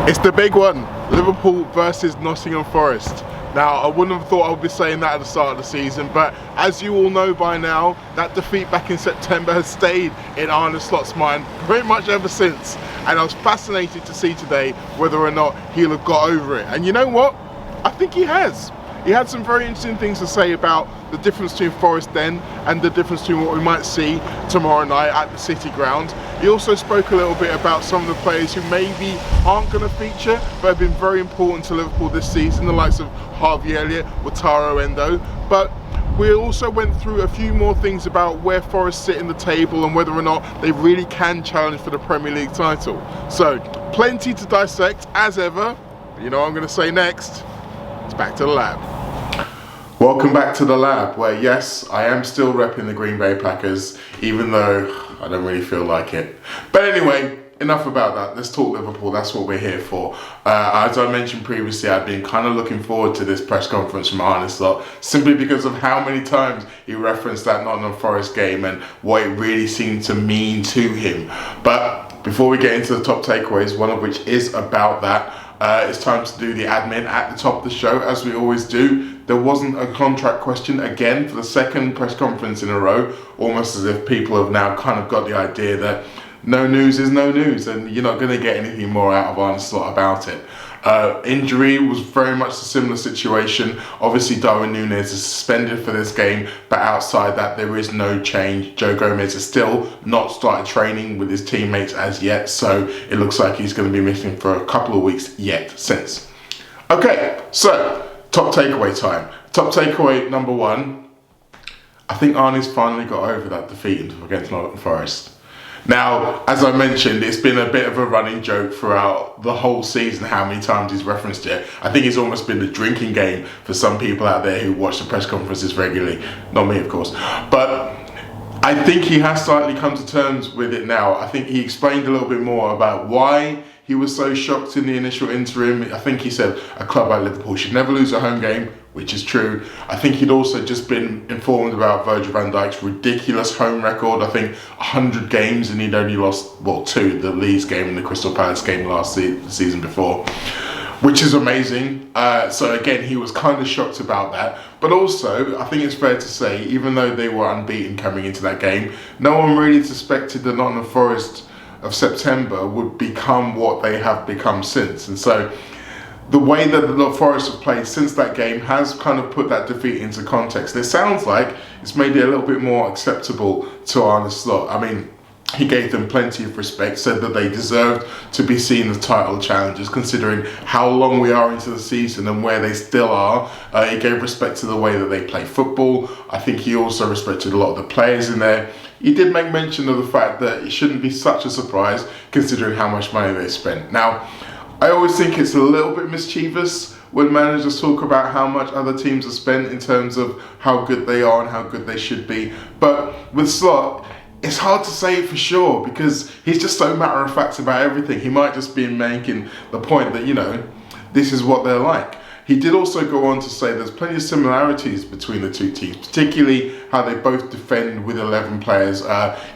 It's the big one, Liverpool versus Nottingham Forest. Now, I wouldn't have thought I would be saying that at the start of the season, but as you all know by now, that defeat back in September has stayed in Arne Slot's mind pretty much ever since. And I was fascinated to see today whether or not he'll have got over it. And you know what? I think he has. He had some very interesting things to say about the difference between Forest then and the difference between what we might see tomorrow night at the City ground. He also spoke a little bit about some of the players who maybe aren't going to feature but have been very important to Liverpool this season, the likes of Harvey Elliott, Wataru, Endo. But we also went through a few more things about where Forest sit in the table and whether or not they really can challenge for the Premier League title. So, plenty to dissect as ever. But you know what I'm going to say next? It's back to the lab. Welcome back to the lab, where yes, I am still repping the Green Bay Packers, even though I don't really feel like it. But anyway, enough about that. Let's talk Liverpool. That's what we're here for. As I mentioned previously, I've been kind of looking forward to this press conference from Arne Slot, simply because of how many times he referenced that Nottingham Forest game and what it really seemed to mean to him. But before we get into the top takeaways, one of which is about that, it's time to do the admin at the top of the show, as we always do. There wasn't a contract question again for the second press conference in a row, almost as if people have now kind of got the idea that no news is no news and you're not going to get anything more out of Arne Slot about it. Injury was very much a similar situation. Obviously Darwin Núñez is suspended for this game, but outside that there is no change. Joe Gomez has still not started training with his teammates as yet, so it looks like he's going to be missing for a couple of weeks yet since. Okay, so top takeaway time. Top takeaway number one, I think Arnie's finally got over that defeat against Nottingham Forest. Now, as I mentioned, it's been a bit of a running joke throughout the whole season how many times he's referenced it. I think it's almost been a drinking game for some people out there who watch the press conferences regularly. Not me, of course. But I think he has slightly come to terms with it now. I think he explained a little bit more about why he was so shocked in the initial interim. I think he said a club like Liverpool should never lose a home game, which is true. I think he'd also just been informed about Virgil van Dijk's ridiculous home record. I think 100 games and he'd only lost, well, 2, the Leeds game and the Crystal Palace game last season before, which is amazing. So again, he was kind of shocked about that. But also, I think it's fair to say, even though they were unbeaten coming into that game, no one really suspected the Nottingham Forest of September would become what they have become since. And so the way that the Forest have played since that game has kind of put that defeat into context. It sounds like it's made it a little bit more acceptable to Arne Slot. I mean, he gave them plenty of respect, said that they deserved to be seen as title challengers considering how long we are into the season and where they still are. He gave respect to the way that they play football. I think he also respected a lot of the players in there. He did make mention of the fact that it shouldn't be such a surprise considering how much money they spent. Now, I always think it's a little bit mischievous when managers talk about how much other teams have spent in terms of how good they are and how good they should be. But with Slot, it's hard to say for sure because he's just so matter of fact about everything. He might just be making the point that, you know, this is what they're like. He did also go on to say there's plenty of similarities between the two teams, particularly how they both defend with 11 players.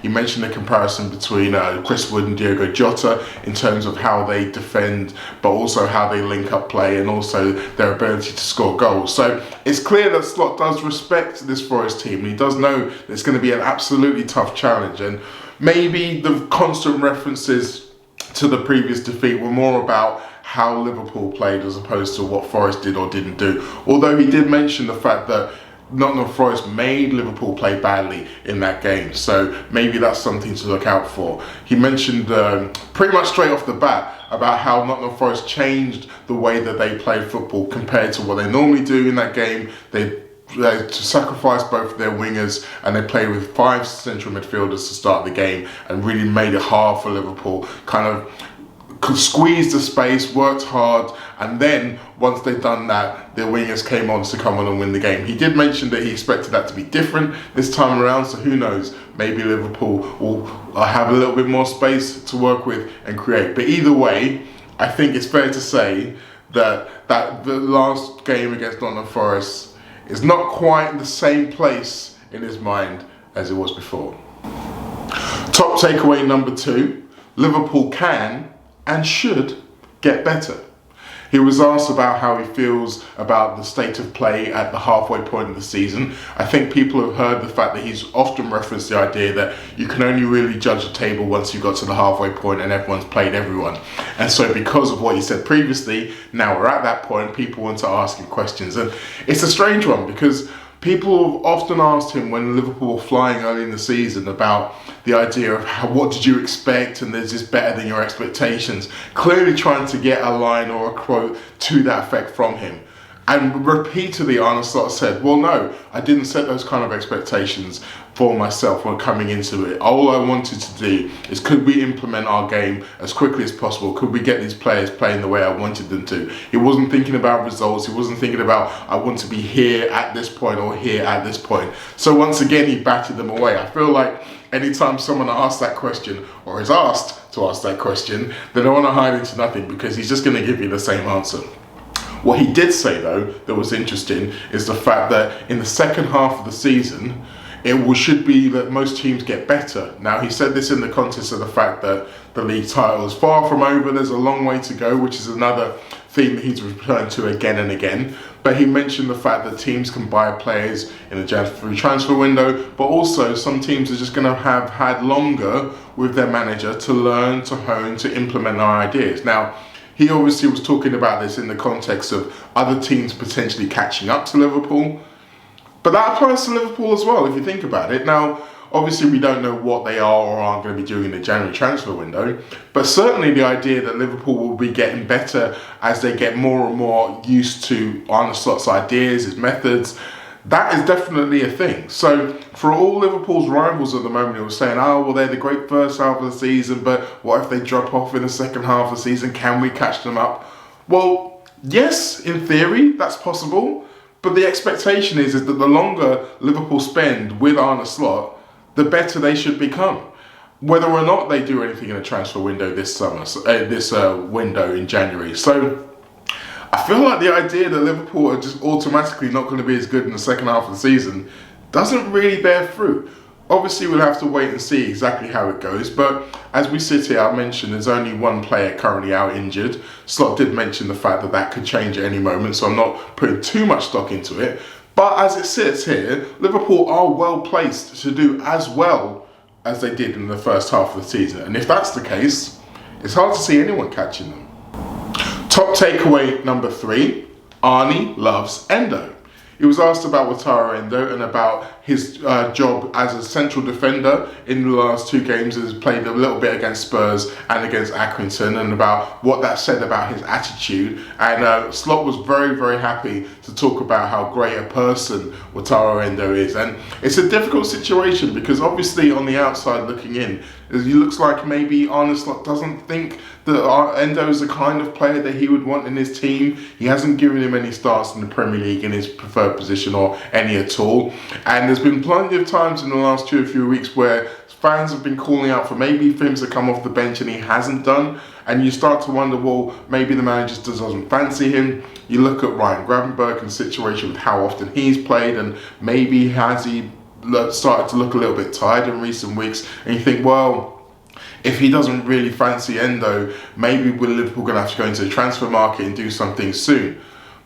He mentioned the comparison between Chris Wood and Diogo Jota in terms of how they defend, but also how they link up play and also their ability to score goals. So it's clear that Slot does respect this Forest team and he does know that it's going to be an absolutely tough challenge. And maybe the constant references to the previous defeat were more about how Liverpool played as opposed to what Forest did or didn't do. Although he did mention the fact that Nottingham Forest made Liverpool play badly in that game, so maybe that's something to look out for. He mentioned pretty much straight off the bat about how Nottingham Forest changed the way that they played football compared to what they normally do in that game. They sacrifice both of their wingers and they played with 5 central midfielders to start the game and really made it hard for Liverpool, kind of squeezed the space, worked hard, and then once they'd done that, their wingers came on to come on and win the game. He did mention that he expected that to be different this time around, so who knows, maybe Liverpool will have a little bit more space to work with and create. But either way, I think it's fair to say that the last game against Nottingham Forest is not quite the same place in his mind as it was before. Top takeaway number 2, Liverpool can and should get better. He was asked about how he feels about the state of play at the halfway point of the season. I think people have heard the fact that he's often referenced the idea that you can only really judge a table once you got to the halfway point and everyone's played everyone. And so because of what he said previously, now we're at that point, people want to ask him questions. And it's a strange one because people have often asked him when Liverpool were flying early in the season about the idea of what did you expect and is this better than your expectations, clearly trying to get a line or a quote to that effect from him. And repeatedly Arne Slot said, well no, I didn't set those kind of expectations for myself when coming into it. All I wanted to do is could we implement our game as quickly as possible? Could we get these players playing the way I wanted them to? He wasn't thinking about results. He wasn't thinking about I want to be here at this point or here at this point. So once again, he batted them away. I feel like anytime someone asks that question or is asked to ask that question, they don't want to hide into nothing because he's just going to give you the same answer. What he did say though that was interesting is the fact that in the second half of the season, should be that most teams get better. Now, he said this in the context of the fact that the league title is far from over. There's a long way to go, which is another theme that he's returned to again and again. But he mentioned the fact that teams can buy players in the January transfer window, but also some teams are just going to have had longer with their manager to learn, to hone, to implement their ideas. Now, he obviously was talking about this in the context of other teams potentially catching up to Liverpool. But that applies to Liverpool as well, if you think about it. Now, obviously we don't know what they are or aren't going to be doing in the January transfer window, but certainly the idea that Liverpool will be getting better as they get more and more used to Arne Slot's ideas, his methods, that is definitely a thing. So for all Liverpool's rivals at the moment who were saying, oh, well, they're the great first half of the season, but what if they drop off in the second half of the season? Can we catch them up? Well, yes, in theory, that's possible. But the expectation is that the longer Liverpool spend with Arne Slot, the better they should become. Whether or not they do anything in a transfer window this summer, this window in January. So I feel like the idea that Liverpool are just automatically not going to be as good in the second half of the season doesn't really bear fruit. Obviously, we'll have to wait and see exactly how it goes. But as we sit here, I mentioned there's only one player currently out injured. Slot did mention the fact that that could change at any moment, so I'm not putting too much stock into it. But as it sits here, Liverpool are well placed to do as well as they did in the first half of the season. And if that's the case, it's hard to see anyone catching them. Top takeaway number 3, Anie loves Endo. He was asked about Wataru Endo and about his job as a central defender in the last 2 games. He's played a little bit against Spurs and against Accrington, and about what that said about his attitude. And Slot was very, very happy to talk about how great a person Wataru Endo is. And it's a difficult situation because obviously on the outside looking in, it looks like maybe Arne Slot doesn't think that Endo is the kind of player that he would want in his team. He hasn't given him any starts in the Premier League in his preferred position or any at all. And there's been plenty of times in the last 2 or 3 weeks where fans have been calling out for maybe for him to come off the bench and he hasn't done. And you start to wonder, well, maybe the manager just doesn't fancy him. You look at Ryan Gravenberch situation with how often he's played, and maybe has he started to look a little bit tired in recent weeks, and you think, well, if he doesn't really fancy Endo, maybe Liverpool going to have to go into the transfer market and do something soon.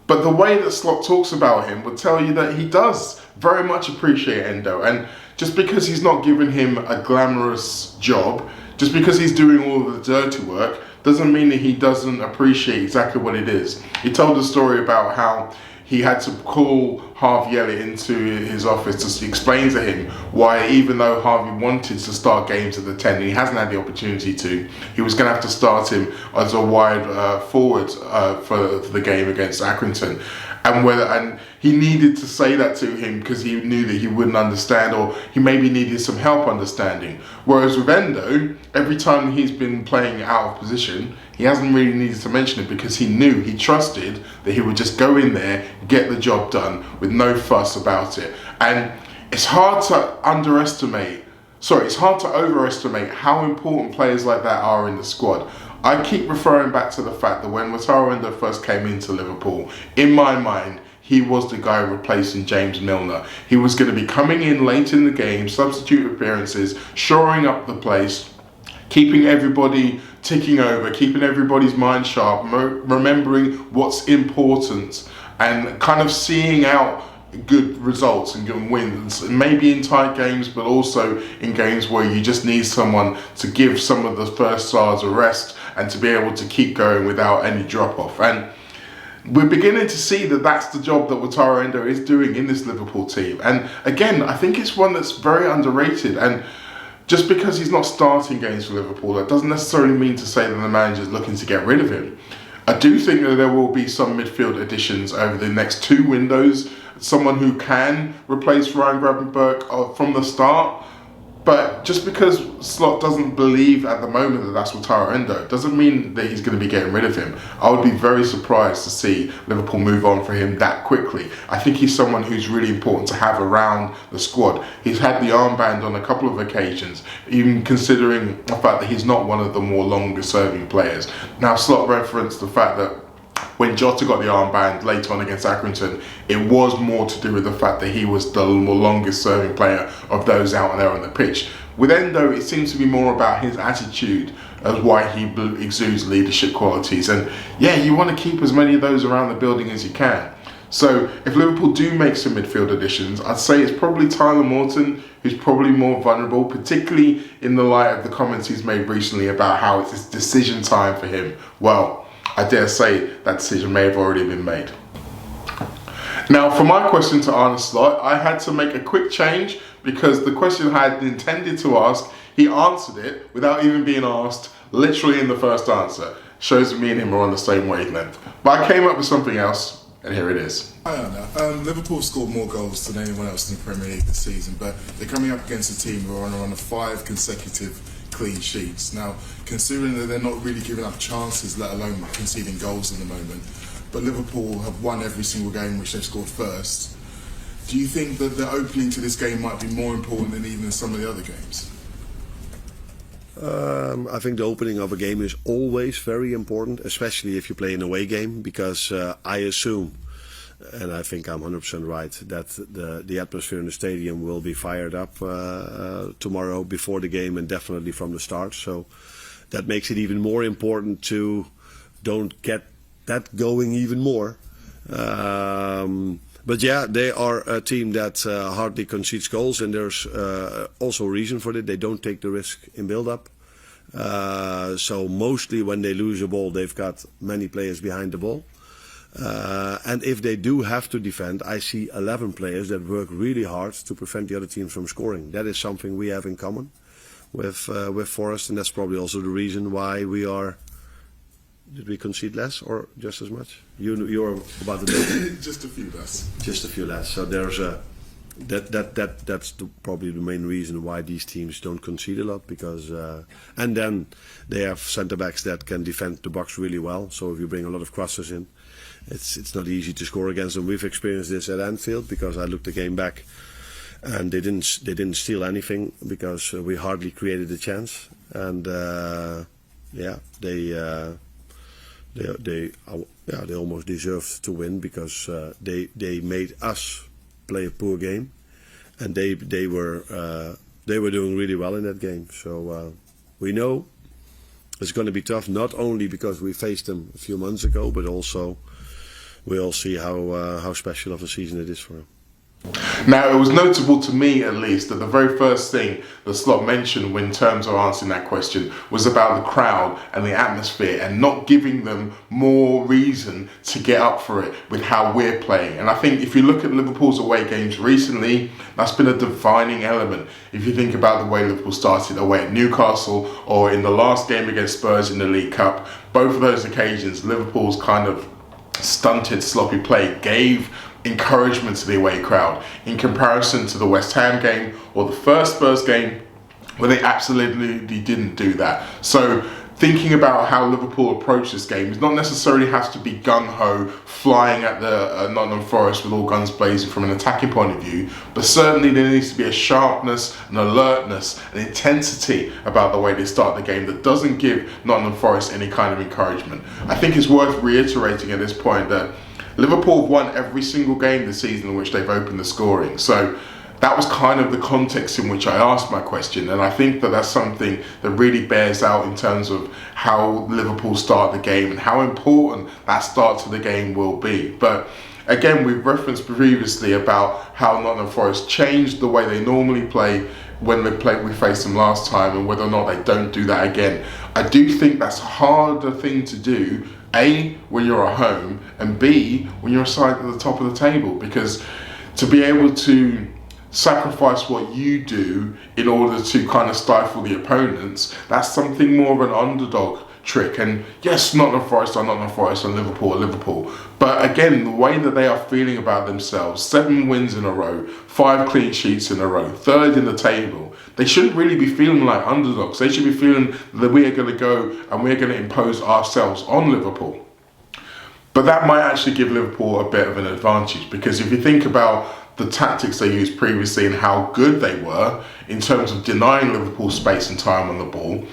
But the way that Slot talks about him would tell you that he does very much appreciate Endo, and just because he's not giving him a glamorous job, just because he's doing all of the dirty work, doesn't mean that he doesn't appreciate exactly what it is. He told a story about how he had to call Harvey Elliott into his office to explain to him why, even though Harvey wanted to start games at the 10 and he hasn't had the opportunity to, he was going to have to start him as a wide forward for the game against Accrington. And he needed to say that to him because he knew that he wouldn't understand, or he maybe needed some help understanding. Whereas with Endo, every time he's been playing out of position, he hasn't really needed to mention it because he knew, he trusted that he would just go in there, get the job done with no fuss about it. And it's hard to overestimate how important players like that are in the squad. I keep referring back to the fact that when Wataru Endo first came into Liverpool, in my mind, he was the guy replacing James Milner. He was going to be coming in late in the game, substitute appearances, shoring up the place, keeping everybody ticking over, keeping everybody's mind sharp, remembering what's important, and kind of seeing out good results and good wins, maybe in tight games, but also in games where you just need someone to give some of the first stars a rest and to be able to keep going without any drop off. And we're beginning to see that that's the job that Wataru Endo is doing in this Liverpool team. And again, I think it's one that's very underrated. And just because he's not starting games for Liverpool, that doesn't necessarily mean to say that the manager's looking to get rid of him. I do think that there will be some midfield additions over the next 2 windows. Someone who can replace Ryan Gravenberch from the start. But just because Slot doesn't believe at the moment that that's Wataru Endo, doesn't mean that he's going to be getting rid of him. I would be very surprised to see Liverpool move on for him that quickly. I think he's someone who's really important to have around the squad. He's had the armband on a couple of occasions, even considering the fact that he's not one of the more longer serving players. Now, Slot referenced the fact that when Jota got the armband later on against Accrington, it was more to do with the fact that he was the longest serving player of those out there on the pitch. With Endo, it seems to be more about his attitude as why he exudes leadership qualities. And yeah, you want to keep as many of those around the building as you can. So if Liverpool do make some midfield additions, I'd say it's probably Tyler Morton, who's probably more vulnerable, particularly in the light of the comments he's made recently about how it's decision time for him. Well, I dare say that decision may have already been made. Now, for my question to Arne Slot, I had to make a quick change because the question I had intended to ask, he answered it without even being asked, literally in the first answer. Shows me and him are on the same wavelength. But I came up with something else, and here it is. I don't know. Liverpool scored more goals than anyone else in the Premier League this season, but they're coming up against a team who are on a run of 5 consecutive clean sheets. Now, considering that they're not really giving up chances, let alone conceding goals at the moment, but Liverpool have won every single game which they've scored first, do you think that the opening to this game might be more important than even some of the other games? I think the opening of a game is always very important, especially if you play an away game, because I assume, and I think I'm 100% right, that the atmosphere in the stadium will be fired up tomorrow before the game and definitely from the start. So that makes it even more important to don't get that going even more. But yeah, they are a team that hardly concedes goals, and there's also a reason for that. They don't take the risk in build-up. So mostly when they lose a ball, they've got many players behind the ball. And if they do have to defend, I see 11 players that work really hard to prevent the other teams from scoring. That is something we have in common with Forest, and that's probably also the reason why we are. Did we concede less or just as much? You're about to do Just a few less. Just a few less. So there's that's probably the main reason why these teams don't concede a lot, because and then they have centre backs that can defend the box really well. So if you bring a lot of crosses in, it's not easy to score against them. We've experienced this at Anfield because I looked the game back, and they didn't steal anything because we hardly created a chance, and they almost deserved to win because they made us play a poor game, and they were doing really well in that game. So we know it's going to be tough, not only because we faced them a few months ago, but also we all see how special of a season it is for them. Now, it was notable to me, at least, that the very first thing that Slot mentioned in terms of answering that question was about the crowd and the atmosphere and not giving them more reason to get up for it with how we're playing. And I think if you look at Liverpool's away games recently, that's been a defining element. If you think about the way Liverpool started away at Newcastle or in the last game against Spurs in the League Cup, both of those occasions, Liverpool's kind of stunted, sloppy play gave encouragement to the away crowd in comparison to the West Ham game or the first Spurs game where they absolutely didn't do that. So thinking about how Liverpool approach this game is not necessarily has to be gung-ho flying at the Nottingham Forest with all guns blazing from an attacking point of view, but certainly there needs to be a sharpness, an alertness, an intensity about the way they start the game that doesn't give Nottingham Forest any kind of encouragement. I think it's worth reiterating at this point that Liverpool have won every single game this season in which they've opened the scoring. So that was kind of the context in which I asked my question, and I think that that's something that really bears out in terms of how Liverpool start the game and how important that start to the game will be. But again, we've referenced previously about how Nottingham Forest changed the way they normally play when we faced them last time, and whether or not they don't do that again. I do think that's a harder thing to do, A, when you're at home, and B, when you're a side at the top of the table, because to be able to sacrifice what you do in order to kind of stifle the opponents, that's something more of an underdog trick. And yes, Nottingham Forest are Nottingham Forest and Liverpool are Liverpool, but again, the way that they are feeling about themselves, 7 wins in a row, 5 clean sheets in a row, 3rd in the table, they shouldn't really be feeling like underdogs. They should be feeling that we are going to go and we're going to impose ourselves on Liverpool. But that might actually give Liverpool a bit of an advantage, because if you think about the tactics they used previously and how good they were in terms of denying Liverpool space and time on the ball,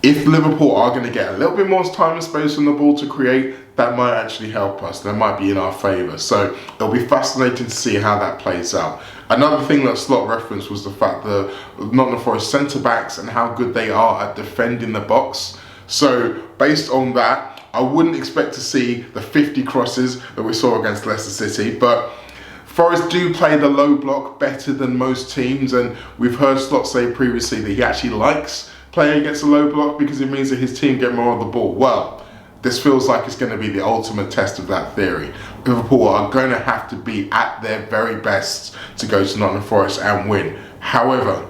if Liverpool are going to get a little bit more time and space on the ball to create, that might actually help us. That might be in our favour. So it'll be fascinating to see how that plays out. Another thing that Slot referenced was the fact that Nottingham Forest centre-backs and how good they are at defending the box. So based on that, I wouldn't expect to see the 50 crosses that we saw against Leicester City, but Forest do play the low block better than most teams, and we've heard Slot say previously that he actually likes playing against a low block because it means that his team get more of the ball. Well, this feels like it's going to be the ultimate test of that theory. Liverpool are going to have to be at their very best to go to Nottingham Forest and win. However,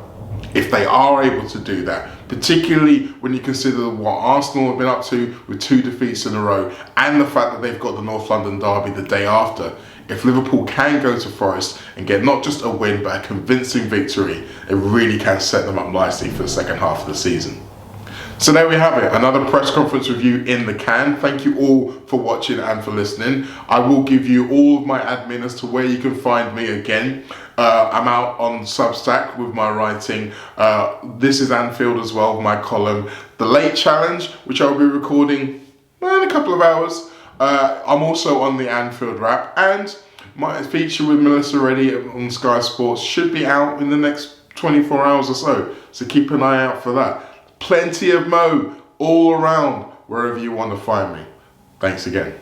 if they are able to do that, particularly when you consider what Arsenal have been up to with 2 defeats in a row, and the fact that they've got the North London derby the day after, if Liverpool can go to Forest and get not just a win but a convincing victory, it really can set them up nicely for the second half of the season. So there we have it, another press conference review in the can. Thank you all for watching and for listening. I will give you all of my admin as to where you can find me again. I'm out on Substack with my writing. This is Anfield as well, my column. The Late Challenge, which I'll be recording in a couple of hours. I'm also on the Anfield Wrap, and my feature with Melissa Reddy on Sky Sports should be out in the next 24 hours or so. So keep an eye out for that. Plenty of Mo all around wherever you want to find me. Thanks again.